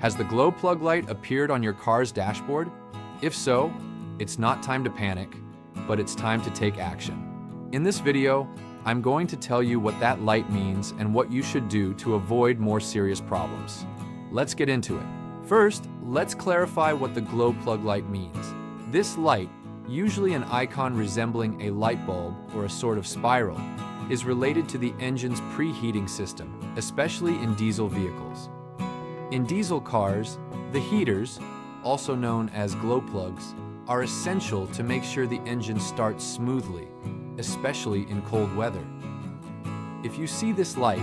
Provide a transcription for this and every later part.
Has the glow plug light appeared on your car's dashboard? If so, it's not time to panic, but it's time to take action. In this video, I'm going to tell you what that light means and what you should do to avoid more serious problems. Let's get into it. First, let's clarify what the glow plug light means. This light, usually an icon resembling a light bulb or a sort of spiral, is related to the engine's preheating system, especially in diesel vehicles. In diesel cars, the heaters, also known as glow plugs, are essential to make sure the engine starts smoothly, especially in cold weather. If you see this light,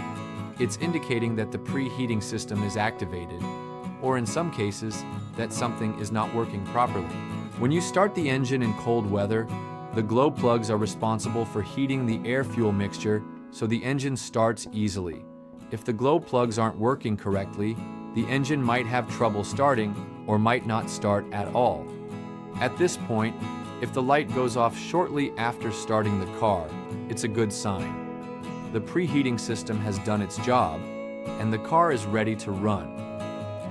it's indicating that the preheating system is activated, or in some cases, that something is not working properly. When you start the engine in cold weather, the glow plugs are responsible for heating the air-fuel mixture so the engine starts easily. If the glow plugs aren't working correctly, the engine might have trouble starting or might not start at all. At this point, if the light goes off shortly after starting the car, it's a good sign. The preheating system has done its job, and the car is ready to run.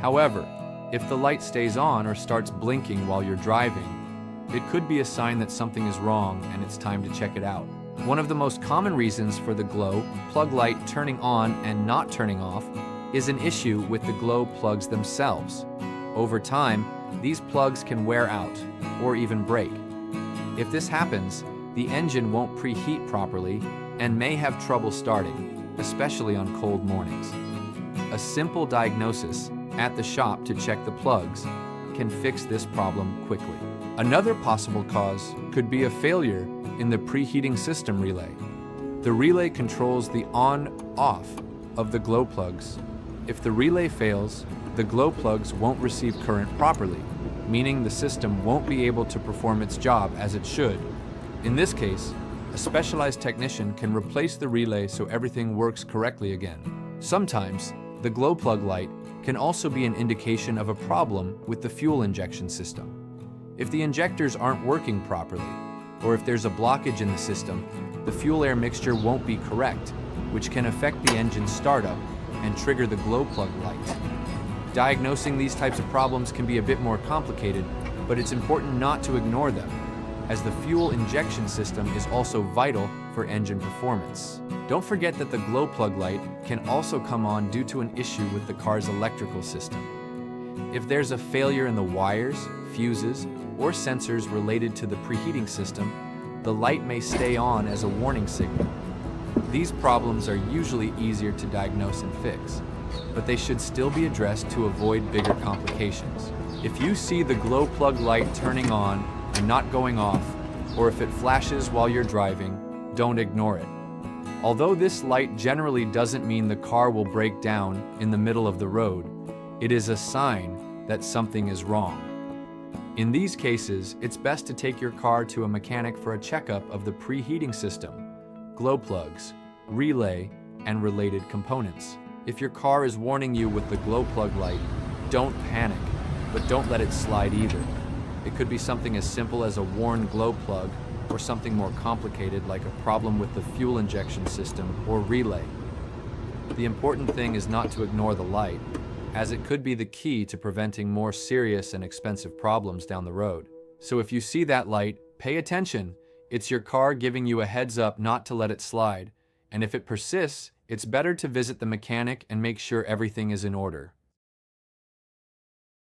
However, if the light stays on or starts blinking while you're driving, it could be a sign that something is wrong and it's time to check it out. One of the most common reasons for the glow plug light turning on and not turning off is an issue with the glow plugs themselves. Over time, these plugs can wear out or even break. If this happens, the engine won't preheat properly and may have trouble starting, especially on cold mornings. A simple diagnosis at the shop to check the plugs can fix this problem quickly. Another possible cause could be a failure in the preheating system relay. The relay controls the on-off of the glow plugs. If the relay fails, the glow plugs won't receive current properly, meaning the system won't be able to perform its job as it should. In this case, a specialized technician can replace the relay so everything works correctly again. Sometimes, the glow plug light can also be an indication of a problem with the fuel injection system. If the injectors aren't working properly, or if there's a blockage in the system, the fuel-air mixture won't be correct, which can affect the engine's startup and trigger the glow plug light. Diagnosing these types of problems can be a bit more complicated, but it's important not to ignore them, as the fuel injection system is also vital for engine performance. Don't forget that the glow plug light can also come on due to an issue with the car's electrical system. If there's a failure in the wires, fuses, or sensors related to the preheating system, the light may stay on as a warning signal. These problems are usually easier to diagnose and fix, but they should still be addressed to avoid bigger complications. If you see the glow plug light turning on and not going off, or if it flashes while you're driving, don't ignore it. Although this light generally doesn't mean the car will break down in the middle of the road, it is a sign that something is wrong. In these cases, it's best to take your car to a mechanic for a checkup of the preheating system, glow plugs, relay, and related components. If your car is warning you with the glow plug light, don't panic, but don't let it slide either. It could be something as simple as a worn glow plug or something more complicated like a problem with the fuel injection system or relay. The important thing is not to ignore the light, as it could be the key to preventing more serious and expensive problems down the road. So if you see that light, pay attention. It's your car giving you a heads up not to let it slide. And if it persists, it's better to visit the mechanic and make sure everything is in order.